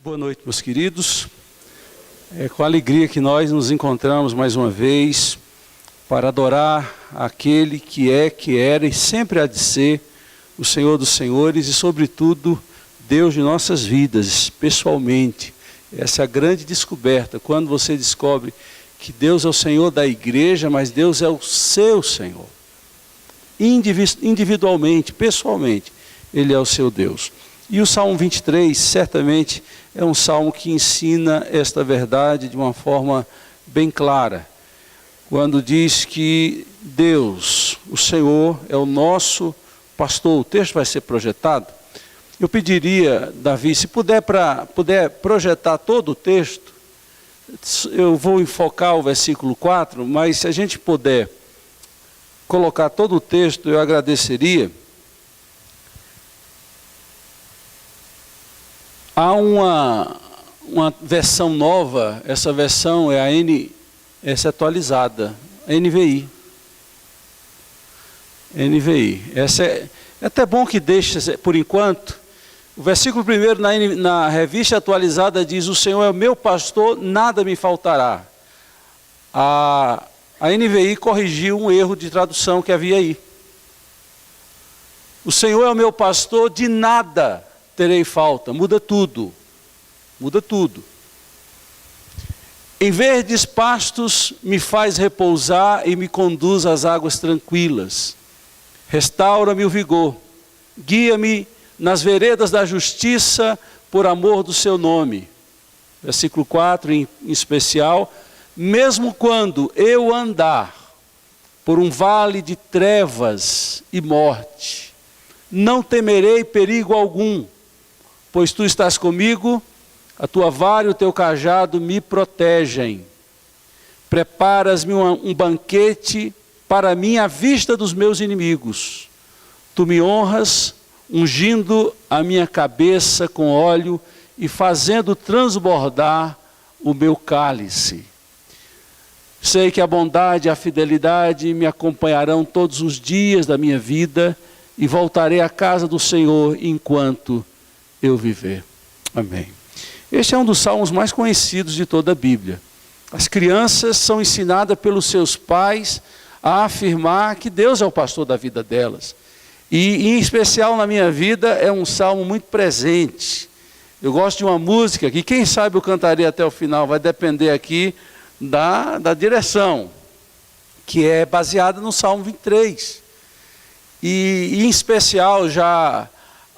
Boa noite, meus queridos. É com alegria que nós nos encontramos mais uma vez para adorar aquele que é, que era e sempre há de ser o Senhor dos Senhores e, sobretudo, Deus de nossas vidas, pessoalmente. Essa é a grande descoberta, quando você descobre que Deus é o Senhor da igreja, mas Deus é o seu Senhor. Individualmente, pessoalmente, Ele é o seu Deus. E o Salmo 23, certamente, é um salmo que ensina esta verdade de uma forma bem clara. Quando diz que Deus, o Senhor, é o nosso pastor. O texto vai ser projetado. Eu pediria, Davi, se puder projetar todo o texto, eu vou enfocar o versículo 4, mas se a gente puder colocar todo o texto, eu agradeceria. Há uma versão nova, essa versão é essa é atualizada, a NVI. Essa é até bom que deixe, por enquanto, o versículo 1 na revista atualizada diz: o Senhor é o meu pastor, nada me faltará. A NVI corrigiu um erro de tradução que havia aí. O Senhor é o meu pastor, de nada terei falta. Muda tudo. Em verdes pastos me faz repousar e me conduz às águas tranquilas. Restaura-me o vigor. Guia-me nas veredas da justiça por amor do seu nome. Versículo 4 em especial. Mesmo quando eu andar por um vale de trevas e morte, não temerei perigo algum, pois tu estás comigo, a tua vara e o teu cajado me protegem. Preparas-me um banquete para mim à vista dos meus inimigos. Tu me honras, ungindo a minha cabeça com óleo e fazendo transbordar o meu cálice. Sei que a bondade e a fidelidade me acompanharão todos os dias da minha vida e voltarei à casa do Senhor enquanto eu viver. Amém. Este é um dos salmos mais conhecidos de toda a Bíblia. As crianças são ensinadas pelos seus pais a afirmar que Deus é o pastor da vida delas. E, em especial na minha vida, é um salmo muito presente. Eu gosto de uma música que, quem sabe eu cantaria até o final, vai depender aqui da direção, que é baseada no Salmo 23. E, em especial, já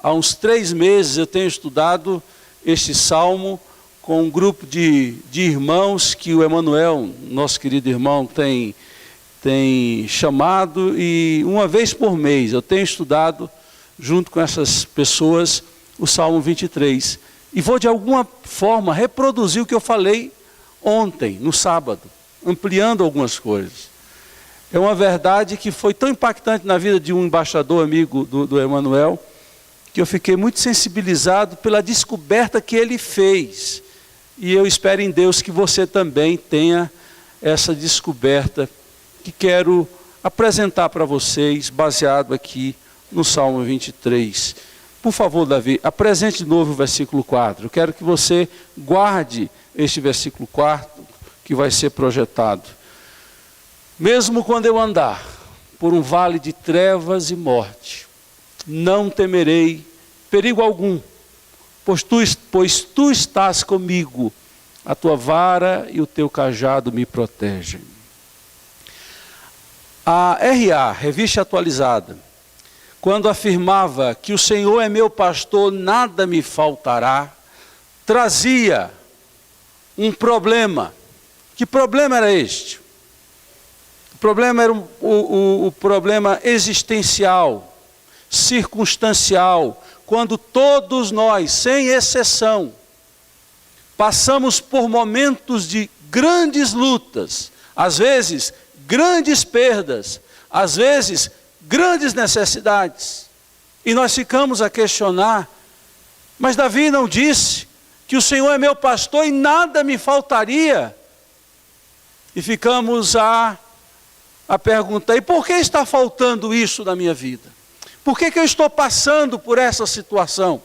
há uns 3 meses eu tenho estudado este salmo com um grupo de irmãos que o Emanuel, nosso querido irmão, tem chamado, e uma vez por mês eu tenho estudado junto com essas pessoas o Salmo 23. E vou de alguma forma reproduzir o que eu falei ontem, no sábado, ampliando algumas coisas. É uma verdade que foi tão impactante na vida de um embaixador amigo do Emanuel, que eu fiquei muito sensibilizado pela descoberta que ele fez. E eu espero em Deus que você também tenha essa descoberta que quero apresentar para vocês, baseado aqui no Salmo 23. Por favor, Davi, apresente de novo o versículo 4. Eu quero que você guarde este versículo 4 que vai ser projetado. Mesmo quando eu andar por um vale de trevas e morte, não temerei perigo algum, pois tu estás comigo, a tua vara e o teu cajado me protegem. A RA, Revista Atualizada, quando afirmava que o Senhor é meu pastor, nada me faltará, trazia um problema. Que problema era este? O problema era o problema existencial, circunstancial, quando todos nós, sem exceção, passamos por momentos de grandes lutas, às vezes grandes perdas, às vezes grandes necessidades, e nós ficamos a questionar: mas Davi não disse que o Senhor é meu pastor e nada me faltaria? E ficamos a perguntar: e por que está faltando isso na minha vida? Por que eu estou passando por essa situação?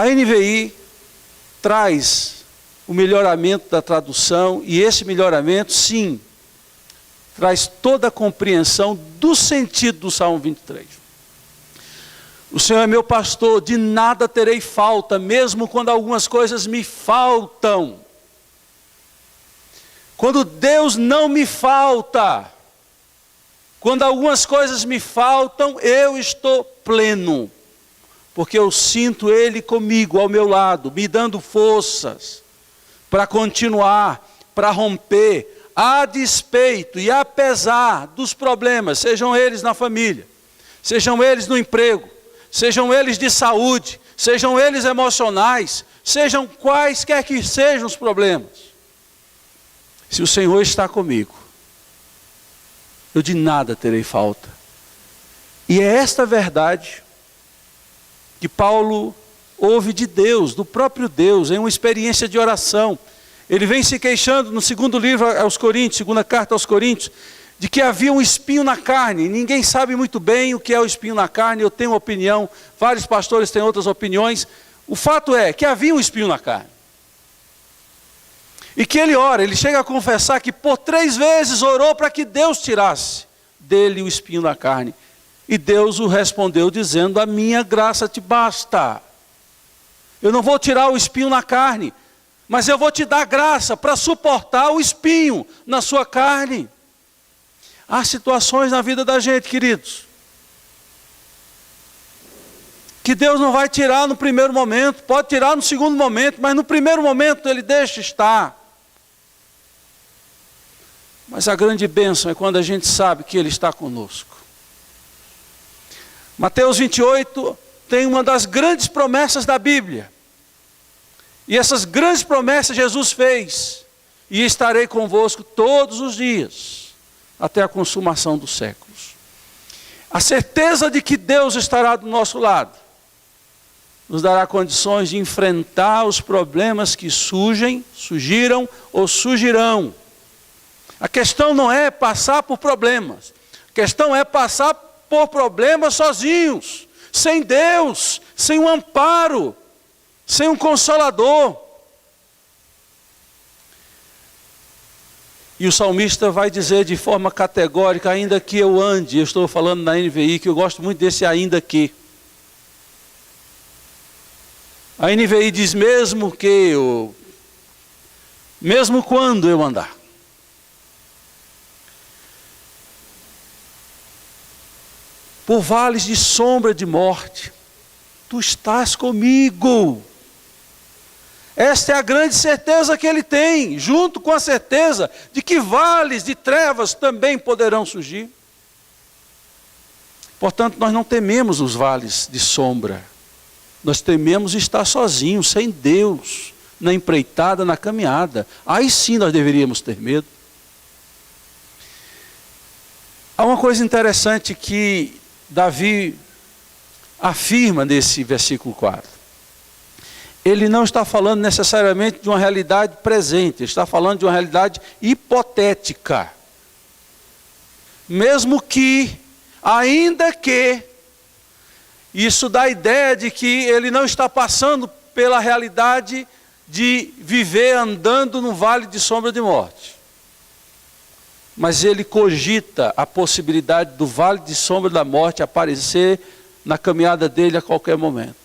A NVI traz o melhoramento da tradução, e esse melhoramento, sim, traz toda a compreensão do sentido do Salmo 23. O Senhor é meu pastor, de nada terei falta, mesmo quando algumas coisas me faltam. Quando Deus não me falta, quando algumas coisas me faltam, eu estou pleno. Porque eu sinto Ele comigo, ao meu lado, me dando forças para continuar, para romper, a despeito e apesar dos problemas, sejam eles na família, sejam eles no emprego, sejam eles de saúde, sejam eles emocionais, sejam quaisquer que sejam os problemas. Se o Senhor está comigo, eu de nada terei falta. E é esta verdade que Paulo ouve de Deus, do próprio Deus, em uma experiência de oração. Ele vem se queixando no segundo livro aos Coríntios, segunda carta aos Coríntios, de que havia um espinho na carne. Ninguém sabe muito bem o que é o espinho na carne. Eu tenho uma opinião, vários pastores têm outras opiniões. O fato é que havia um espinho na carne. E que ele ora, ele chega a confessar que por 3 vezes orou para que Deus tirasse dele o espinho na carne. E Deus o respondeu dizendo: a minha graça te basta. Eu não vou tirar o espinho na carne, mas eu vou te dar graça para suportar o espinho na sua carne. Há situações na vida da gente, queridos, que Deus não vai tirar no primeiro momento, pode tirar no segundo momento, mas no primeiro momento Ele deixa estar. Mas a grande bênção é quando a gente sabe que Ele está conosco. Mateus 28 tem uma das grandes promessas da Bíblia. E essas grandes promessas Jesus fez: e estarei convosco todos os dias, até a consumação dos séculos. A certeza de que Deus estará do nosso lado nos dará condições de enfrentar os problemas que surgiram ou surgirão. A questão não é passar por problemas, a questão é passar por problemas sozinhos, sem Deus, sem um amparo, sem um consolador. E o salmista vai dizer de forma categórica: ainda que eu ande, eu estou falando na NVI, que eu gosto muito desse ainda que. A NVI diz: mesmo quando eu andar. Por vales de sombra de morte, tu estás comigo. Esta é a grande certeza que ele tem, junto com a certeza de que vales de trevas também poderão surgir. Portanto, nós não tememos os vales de sombra. Nós tememos estar sozinhos, sem Deus, na empreitada, na caminhada. Aí sim nós deveríamos ter medo. Há uma coisa interessante que Davi afirma nesse versículo 4. Ele não está falando necessariamente de uma realidade presente, ele está falando de uma realidade hipotética. Mesmo que, ainda que, isso dá a ideia de que ele não está passando pela realidade de viver andando no vale de sombra de morte. Mas ele cogita a possibilidade do vale de sombra da morte aparecer na caminhada dele a qualquer momento.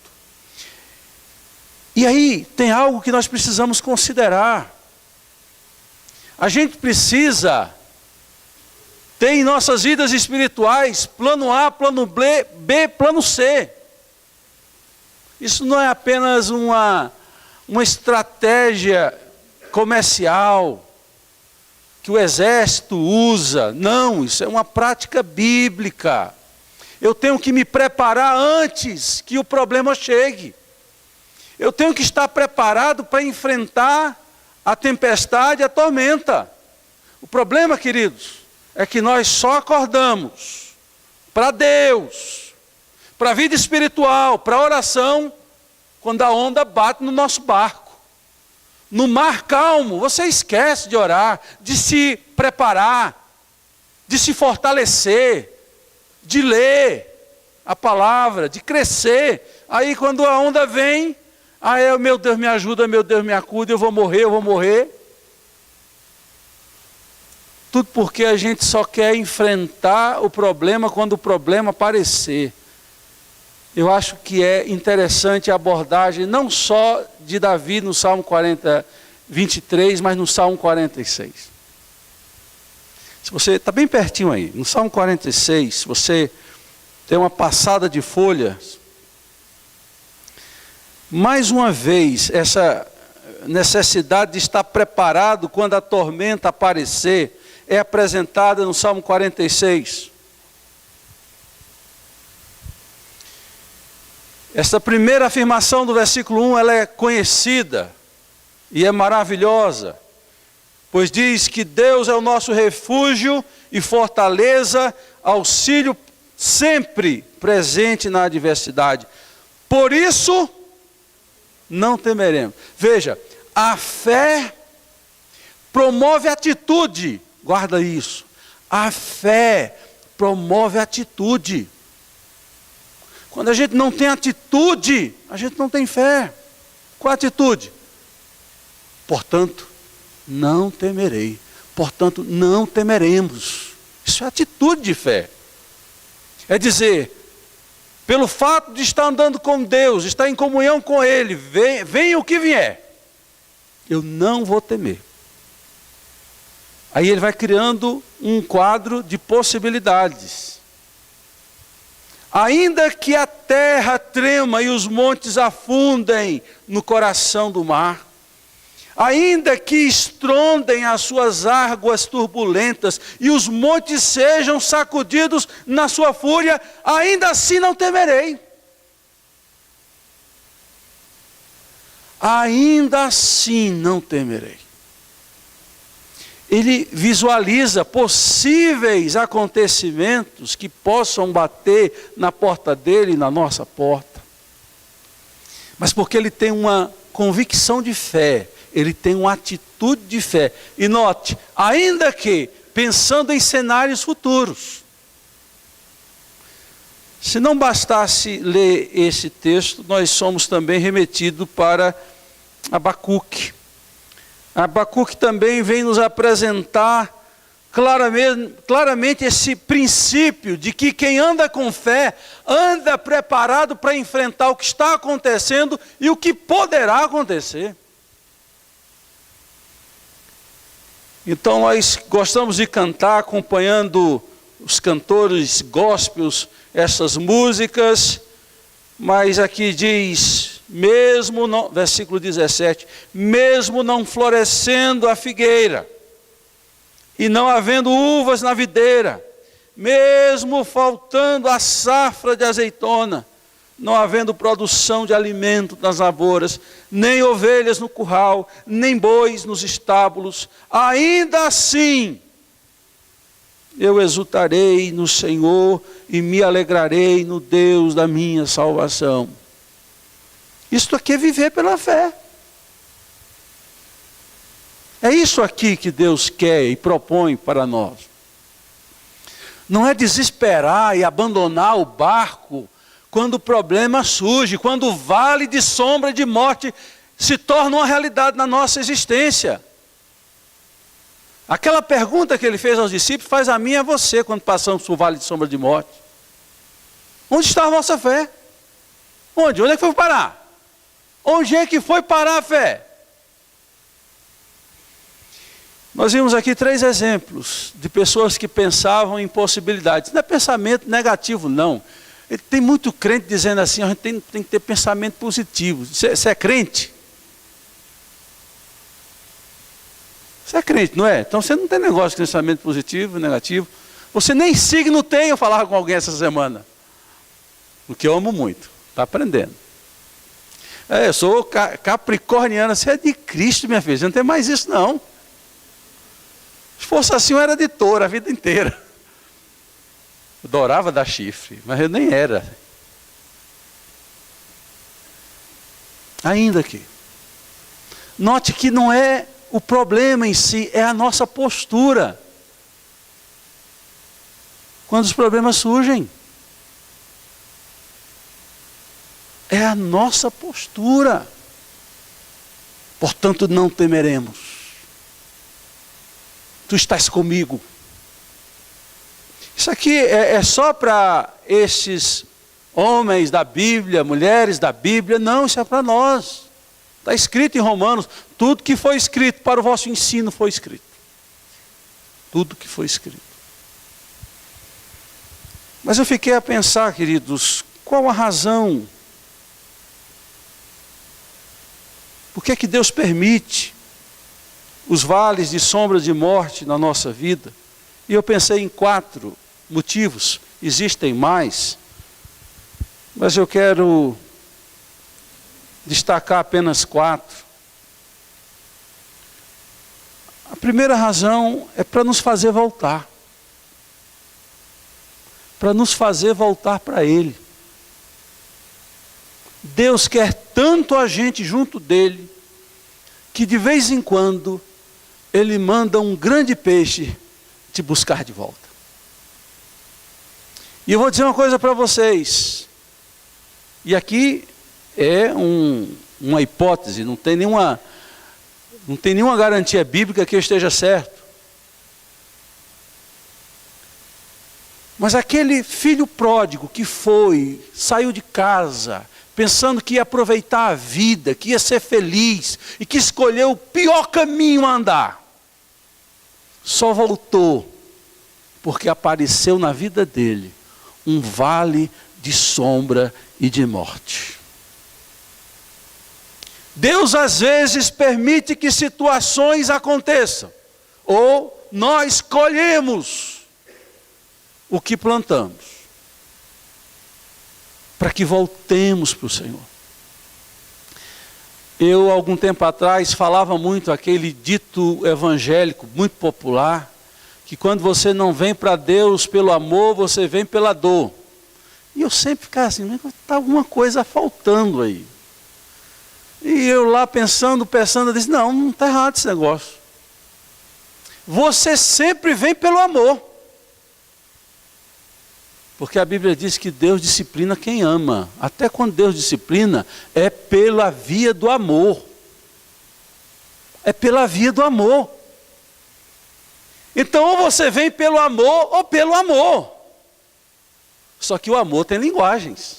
E aí tem algo que nós precisamos considerar. A gente precisa ter em nossas vidas espirituais plano A, plano B, plano C. Isso não é apenas uma estratégia comercial que o exército usa. Não, isso é uma prática bíblica. Eu tenho que me preparar antes que o problema chegue. Eu tenho que estar preparado para enfrentar a tempestade, a tormenta. O problema, queridos, é que nós só acordamos para Deus, para a vida espiritual, para a oração, quando a onda bate no nosso barco. No mar calmo, você esquece de orar, de se preparar, de se fortalecer, de ler a palavra, de crescer. Aí quando a onda vem, Meu Deus me ajuda, meu Deus me acuda, eu vou morrer. Tudo porque a gente só quer enfrentar o problema quando o problema aparecer. Eu acho que é interessante a abordagem não só de Davi no Salmo 23, mas no Salmo 46. Se você está bem pertinho aí, no Salmo 46, se você tem uma passada de folhas, mais uma vez, essa necessidade de estar preparado quando a tormenta aparecer, é apresentada no Salmo 46. Essa primeira afirmação do versículo 1, ela é conhecida e é maravilhosa, pois diz que Deus é o nosso refúgio e fortaleza, auxílio sempre presente na adversidade. Por isso, não temeremos. Veja, a fé promove atitude. Guarda isso. A fé promove atitude. Quando a gente não tem atitude, a gente não tem fé. Qual a atitude? Portanto, não temerei. Portanto, não temeremos. Isso é atitude de fé. É dizer, pelo fato de estar andando com Deus, estar em comunhão com Ele, venha o que vier, eu não vou temer. Aí ele vai criando um quadro de possibilidades. Ainda que a terra trema e os montes afundem no coração do mar, ainda que estrondem as suas águas turbulentas e os montes sejam sacudidos na sua fúria, ainda assim não temerei. Ainda assim não temerei. Ele visualiza possíveis acontecimentos que possam bater na porta dele e na nossa porta. Mas porque ele tem uma convicção de fé, ele tem uma atitude de fé. E note, ainda que pensando em cenários futuros. Se não bastasse ler esse texto, nós somos também remetidos para Abacuque. Abacuque também vem nos apresentar claramente esse princípio de que quem anda com fé, anda preparado para enfrentar o que está acontecendo e o que poderá acontecer. Então nós gostamos de cantar acompanhando os cantores gospels, essas músicas, mas aqui diz, mesmo não, versículo 17, mesmo não florescendo a figueira, e não havendo uvas na videira, mesmo faltando a safra de azeitona, não havendo produção de alimento nas lavouras, nem ovelhas no curral, nem bois nos estábulos, ainda assim eu exultarei no Senhor e me alegrarei no Deus da minha salvação. Isto aqui é viver pela fé. É isso aqui que Deus quer e propõe para nós. Não é desesperar e abandonar o barco quando o problema surge, quando o vale de sombra e de morte se torna uma realidade na nossa existência. Aquela pergunta que ele fez aos discípulos, faz a mim e a você quando passamos por vale de sombra de morte. Onde está a vossa fé? Onde? Onde é que foi parar? Onde é que foi parar a fé? Nós vimos aqui 3 exemplos de pessoas que pensavam em possibilidades. Não é pensamento negativo, não. Tem muito crente dizendo assim, a gente tem que ter pensamento positivo. Você é crente? Você é crente, não é? Então você não tem negócio de pensamento positivo, negativo. Você nem signo tem, eu falava com alguém essa semana. O que eu amo muito. Está aprendendo. Eu sou capricorniana, você é de Cristo, minha filha. Você não tem mais isso, não. Se fosse assim, eu era de touro a vida inteira. Eu adorava dar chifre, mas eu nem era. Ainda que. Note que não é o problema em si, é a nossa postura. Quando os problemas surgem. É a nossa postura. portanto não temeremos. Tu estás comigo. Isso aqui é só para esses homens da Bíblia, mulheres da Bíblia. Não, isso é para nós. Está escrito em Romanos, tudo que foi escrito para o vosso ensino foi escrito. Tudo que foi escrito. Mas eu fiquei a pensar, queridos, qual a razão? Por que é que Deus permite os vales de sombra de morte na nossa vida? E eu pensei em 4 motivos, existem mais, mas eu quero destacar apenas 4. A primeira razão é para nos fazer voltar. Para nos fazer voltar para Ele. Deus quer tanto a gente junto dEle, que de vez em quando, Ele manda um grande peixe te buscar de volta. E eu vou dizer uma coisa para vocês, e aqui é uma hipótese, não tem nenhuma garantia bíblica que eu esteja certo. Mas aquele filho pródigo que saiu de casa, pensando que ia aproveitar a vida, que ia ser feliz, e que escolheu o pior caminho a andar, só voltou porque apareceu na vida dele um vale de sombra e de morte. Deus às vezes permite que situações aconteçam, ou nós colhemos o que plantamos, para que voltemos para o Senhor. Eu, algum tempo atrás, falava muito aquele dito evangélico, muito popular, que quando você não vem para Deus pelo amor, você vem pela dor. E eu sempre ficava assim, mas está alguma coisa faltando aí. E eu lá pensando, eu disse, não está errado esse negócio. Você sempre vem pelo amor. Porque a Bíblia diz que Deus disciplina quem ama. Até quando Deus disciplina, é pela via do amor. É pela via do amor. Então, ou você vem pelo amor, ou pelo amor. Só que o amor tem linguagens.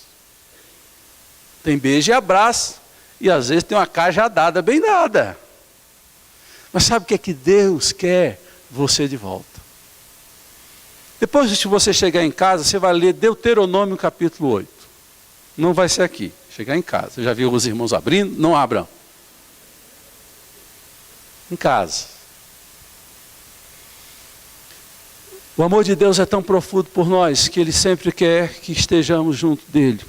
Tem beijo e abraço. E às vezes tem uma cajadada bem dada. Mas sabe o que é que Deus quer? Você de volta. Depois, se você chegar em casa, você vai ler Deuteronômio capítulo 8. Não vai ser aqui. Chegar em casa. Você já viu os irmãos abrindo? Não abram. Em casa. O amor de Deus é tão profundo por nós, que Ele sempre quer que estejamos junto dEle.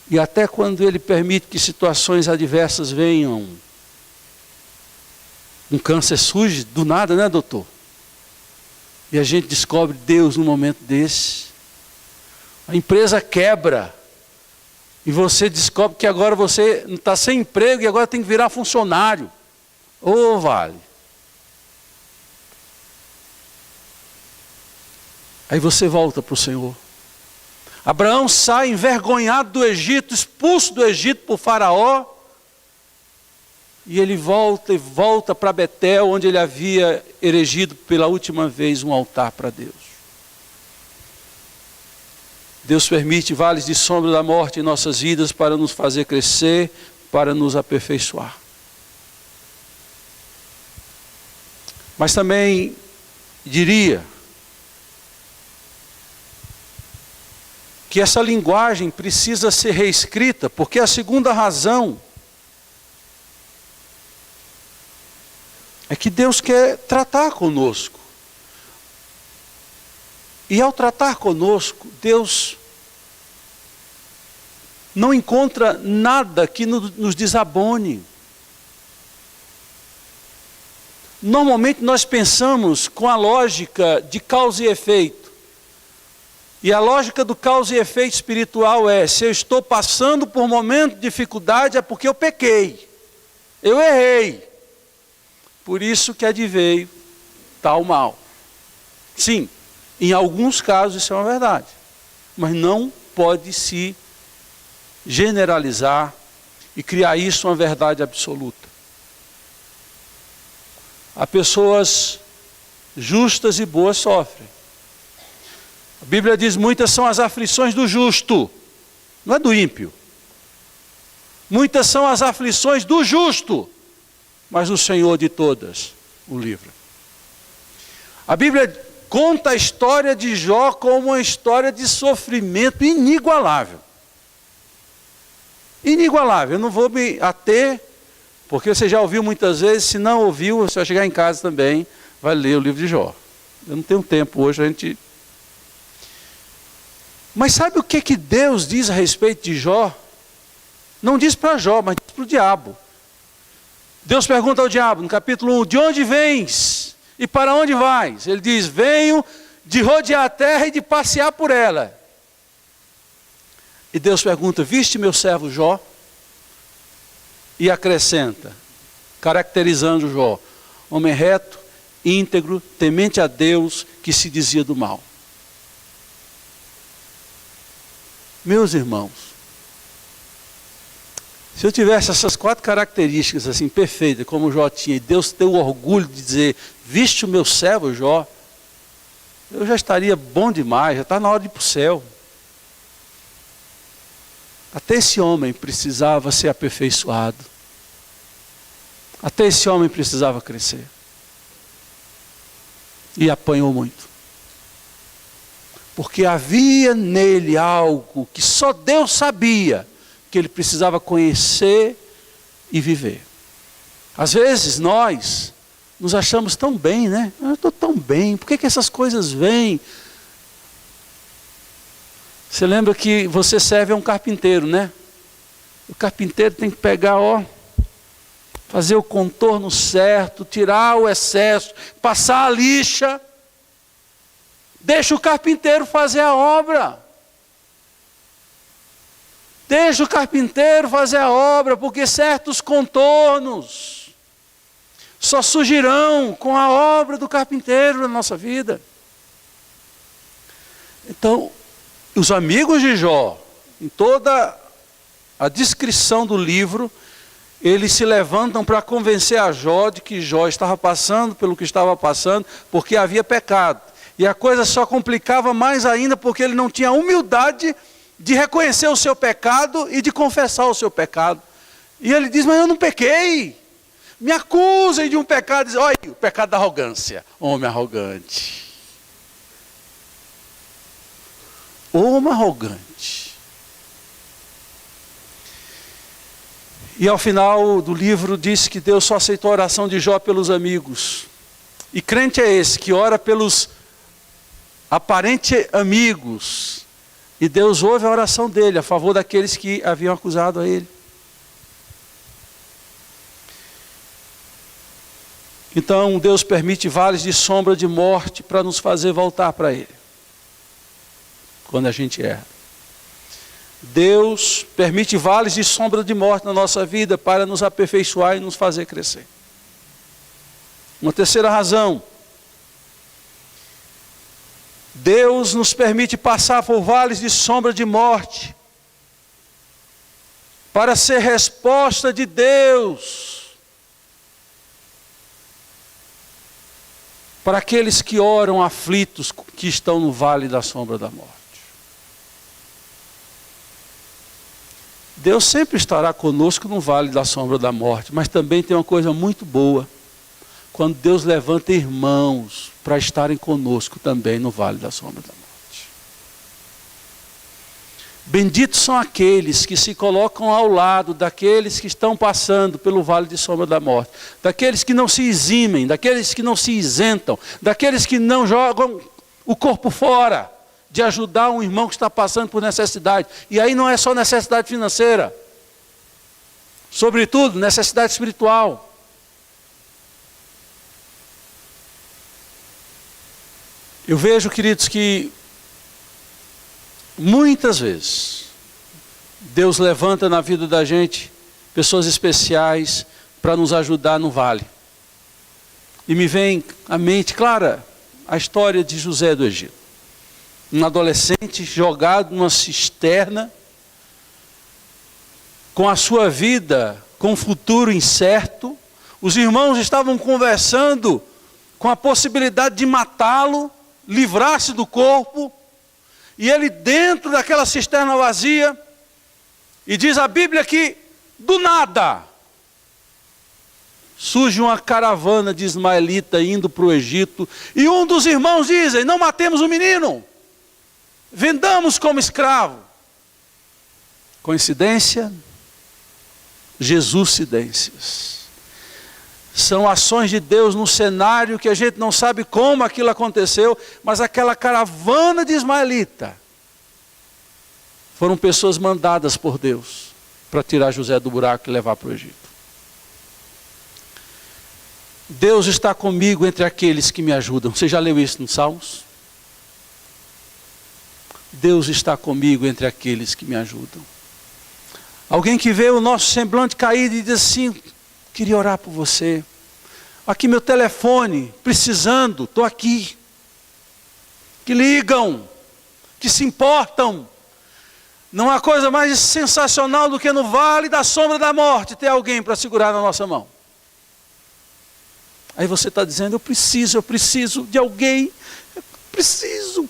E até quando Ele permite que situações adversas venham. Um câncer surge do nada, né, doutor? E a gente descobre Deus num momento desse. A empresa quebra. E você descobre que agora você está sem emprego e agora tem que virar funcionário. Ô, vale. Aí você volta para o Senhor. Abraão sai envergonhado do Egito, expulso do Egito por Faraó. E ele volta para Betel, onde ele havia erigido pela última vez um altar para Deus. Deus permite vales de sombra da morte em nossas vidas para nos fazer crescer, para nos aperfeiçoar. Mas também diria que essa linguagem precisa ser reescrita, porque a segunda razão é que Deus quer tratar conosco. E ao tratar conosco, Deus não encontra nada que nos desabone. Normalmente nós pensamos com a lógica de causa e efeito. E a lógica do causa e efeito espiritual é, se eu estou passando por um momento de dificuldade é porque eu pequei. Eu errei. Por isso que adveio tal mal. Sim, em alguns casos isso é uma verdade. Mas não pode se generalizar e criar isso uma verdade absoluta. Há pessoas justas e boas sofrem. A Bíblia diz: muitas são as aflições do justo, não é do ímpio. Muitas são as aflições do justo, mas o Senhor de todas o livra. A Bíblia conta a história de Jó como uma história de sofrimento inigualável. Inigualável. Eu não vou me ater, porque você já ouviu muitas vezes. Se não ouviu, você vai chegar em casa também, vai ler o livro de Jó. Eu não tenho tempo hoje, a gente... Mas sabe o que Deus diz a respeito de Jó? Não diz para Jó, mas diz para o diabo. Deus pergunta ao diabo, no capítulo 1, de onde vens e para onde vais? Ele diz: venho de rodear a terra e de passear por ela. E Deus pergunta: viste meu servo Jó? E acrescenta, caracterizando Jó: homem reto, íntegro, temente a Deus, que se dizia do mal. Meus irmãos, se eu tivesse essas 4 características assim perfeitas, como Jó tinha, e Deus ter o orgulho de dizer: viste o meu servo Jó, eu já estaria bom demais, já está na hora de ir para o céu. Até esse homem precisava ser aperfeiçoado. Até esse homem precisava crescer. E apanhou muito. Porque havia nele algo que só Deus sabia, que ele precisava conhecer e viver. Às vezes nós nos achamos tão bem, né? Eu estou tão bem, por que essas coisas vêm? Você lembra que você serve a um carpinteiro, né? O carpinteiro tem que pegar, fazer o contorno certo, tirar o excesso, passar a lixa. Deixa o carpinteiro fazer a obra. Deixa o carpinteiro fazer a obra, porque certos contornos só surgirão com a obra do carpinteiro na nossa vida. Então, os amigos de Jó, em toda a descrição do livro, eles se levantam para convencer a Jó de que Jó estava passando pelo que estava passando, porque havia pecado. E a coisa só complicava mais ainda, porque ele não tinha a humildade de reconhecer o seu pecado e de confessar o seu pecado. E ele diz: mas eu não pequei. Me acusem de um pecado. Diz: olha, o pecado da arrogância. Homem arrogante. Homem arrogante. E ao final do livro diz que Deus só aceitou a oração de Jó pelos amigos. E crente é esse que ora pelos aparentes amigos. E Deus ouve a oração dele a favor daqueles que haviam acusado a ele. Então Deus permite vales de sombra de morte para nos fazer voltar para ele. Quando a gente erra. Deus permite vales de sombra de morte na nossa vida para nos aperfeiçoar e nos fazer crescer. Uma terceira razão. Deus nos permite passar por vales de sombra de morte para ser resposta de Deus para aqueles que oram aflitos, que estão no vale da sombra da morte. Deus sempre estará conosco no vale da sombra da morte, mas também tem uma coisa muito boa. Quando Deus levanta irmãos para estarem conosco também no vale da sombra da morte. Benditos são aqueles que se colocam ao lado daqueles que estão passando pelo vale de sombra da morte. Daqueles que não se eximem, daqueles que não se isentam, daqueles que não jogam o corpo fora de ajudar um irmão que está passando por necessidade. E aí não é só necessidade financeira. Sobretudo, necessidade espiritual. Eu vejo, queridos, que muitas vezes Deus levanta na vida da gente pessoas especiais para nos ajudar no vale. E me vem à mente clara a história de José do Egito. Um adolescente jogado numa cisterna, com a sua vida, com um futuro incerto, Os irmãos estavam conversando com a possibilidade de matá-lo, livrar-se do corpo, e ele dentro daquela cisterna vazia, e diz a Bíblia que, do nada, surge uma caravana de ismaelita indo para o Egito, e um dos irmãos dizem: não matemos o menino, vendamos como escravo. Coincidência? Jesuscidências. São ações de Deus num cenário que a gente não sabe como aquilo aconteceu, mas aquela caravana de ismaelita foram pessoas mandadas por Deus para tirar José do buraco e levar para o Egito. Deus está comigo entre aqueles que me ajudam. Você já leu isso nos Salmos? Deus está comigo entre aqueles que me ajudam. Alguém que vê o nosso semblante caído e diz assim: queria orar por você. Aqui meu telefone, precisando, estou aqui. Que ligam, que se importam. Não há coisa mais sensacional do que no vale da sombra da morte ter alguém para segurar na nossa mão. Aí você está dizendo: eu preciso de alguém, eu preciso.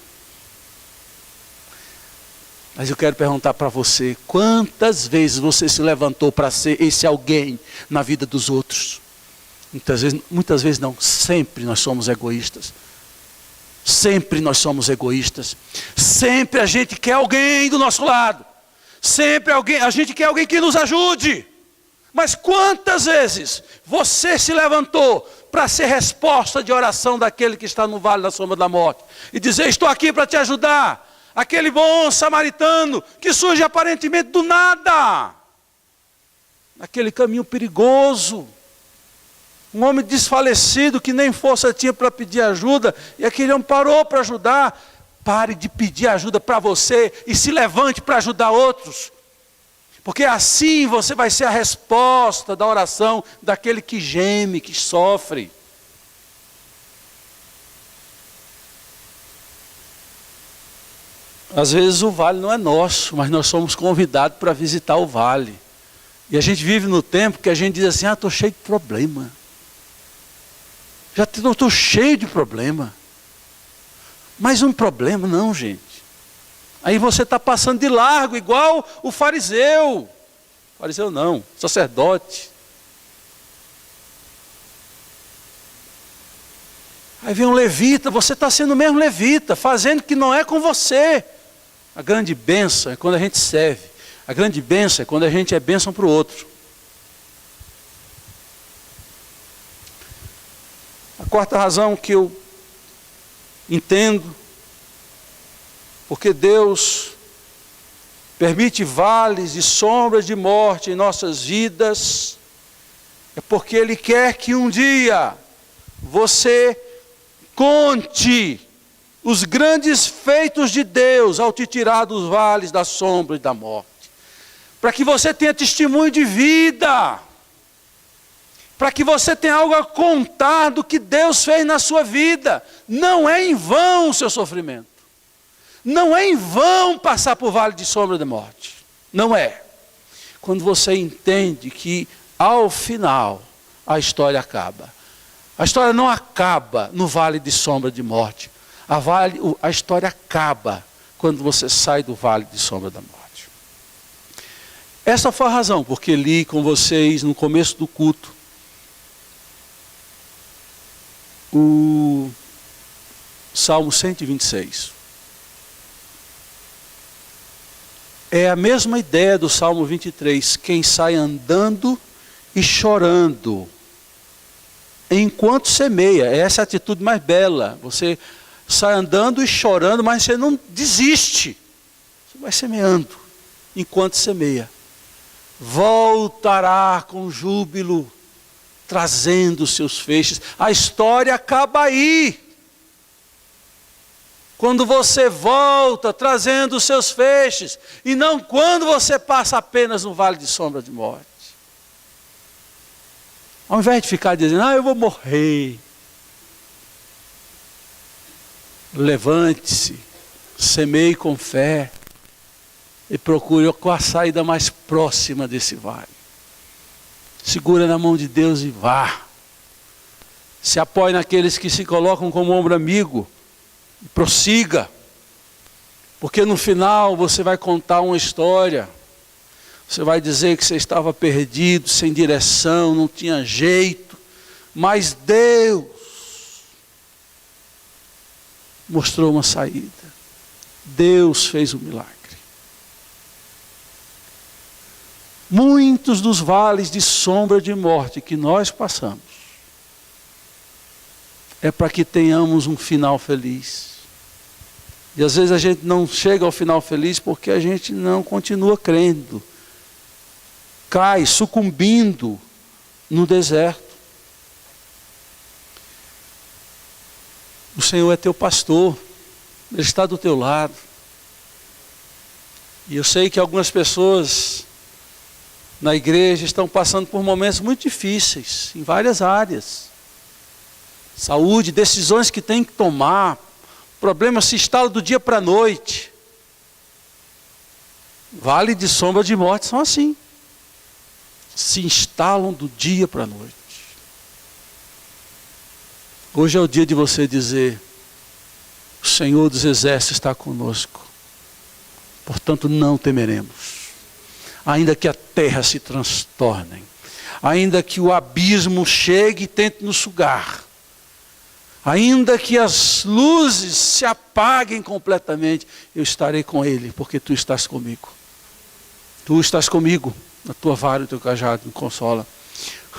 Mas eu quero perguntar para você: quantas vezes você se levantou para ser esse alguém na vida dos outros? Muitas vezes não, sempre nós somos egoístas. Sempre nós somos egoístas. Sempre a gente quer alguém do nosso lado. Sempre a gente quer alguém que nos ajude. Mas quantas vezes você se levantou para ser resposta de oração daquele que está no vale da sombra da morte e dizer: estou aqui para te ajudar? Aquele bom samaritano que surge aparentemente do nada, naquele caminho perigoso, um homem desfalecido que nem força tinha para pedir ajuda, e aquele homem parou para ajudar. Pare de pedir ajuda para você e se levante para ajudar outros, porque assim você vai ser a resposta da oração daquele que geme, que sofre. Às vezes o vale não é nosso, mas nós somos convidados para visitar o vale. E a gente vive no tempo que a gente diz assim: estou cheio de problema. Já estou cheio de problema. Mas um problema não, gente. Aí você está passando de largo, igual o fariseu. Fariseu não, sacerdote. Aí vem um levita, você está sendo mesmo levita, fazendo que não é com você. A grande bênção é quando a gente serve. A grande bênção é quando a gente é bênção para o outro. A quarta razão que eu entendo, porque Deus permite vales e sombras de morte em nossas vidas, é porque Ele quer que um dia você conte os grandes feitos de Deus ao te tirar dos vales da sombra e da morte. Para que você tenha testemunho de vida. Para que você tenha algo a contar do que Deus fez na sua vida. Não é em vão o seu sofrimento. Não é em vão passar por vale de sombra de morte. Não é. Quando você entende que ao final a história acaba. A história não acaba no vale de sombra de morte. A história acaba quando você sai do vale de sombra da morte. Essa foi a razão porque li com vocês no começo do culto o Salmo 126. É a mesma ideia do Salmo 23. Quem sai andando e chorando enquanto semeia. Essa é a atitude mais bela. Você sai andando e chorando, mas você não desiste. Você vai semeando enquanto semeia. Voltará com júbilo, trazendo os seus feixes. A história acaba aí. Quando você volta trazendo os seus feixes, e não quando você passa apenas no vale de sombra de morte. Ao invés de ficar dizendo: eu vou morrer. Levante-se, semeie com fé e procure qual a saída mais próxima desse vale. Segura na mão de Deus e vá. Se apoie naqueles que se colocam como ombro amigo. E prossiga. Porque no final você vai contar uma história. Você vai dizer que você estava perdido, sem direção, não tinha jeito. Mas Deus mostrou uma saída. Deus fez um milagre. Muitos dos vales de sombra de morte que nós passamos é para que tenhamos um final feliz. E às vezes a gente não chega ao final feliz porque a gente não continua crendo. Cai sucumbindo no deserto. O Senhor é teu pastor, Ele está do teu lado. E eu sei que algumas pessoas na igreja estão passando por momentos muito difíceis, em várias áreas. Saúde, decisões que tem que tomar, problemas se instalam do dia para a noite. Vale de sombra de morte são assim. Se instalam do dia para a noite. Hoje é o dia de você dizer: o Senhor dos Exércitos está conosco, portanto não temeremos. Ainda que a terra se transtorne, ainda que o abismo chegue e tente nos sugar, ainda que as luzes se apaguem completamente, eu estarei com Ele, porque Tu estás comigo. Tu estás comigo, a Tua vara e o Teu cajado me consola.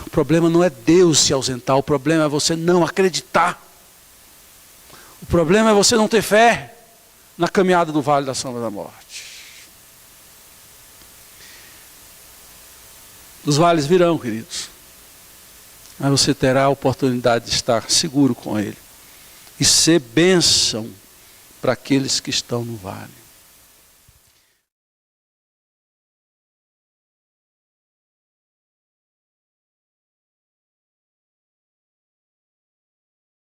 O problema não é Deus se ausentar, o problema é você não acreditar. O problema é você não ter fé na caminhada do vale da sombra da morte. Os vales virão, queridos. Mas você terá a oportunidade de estar seguro com Ele. E ser bênção para aqueles que estão no vale.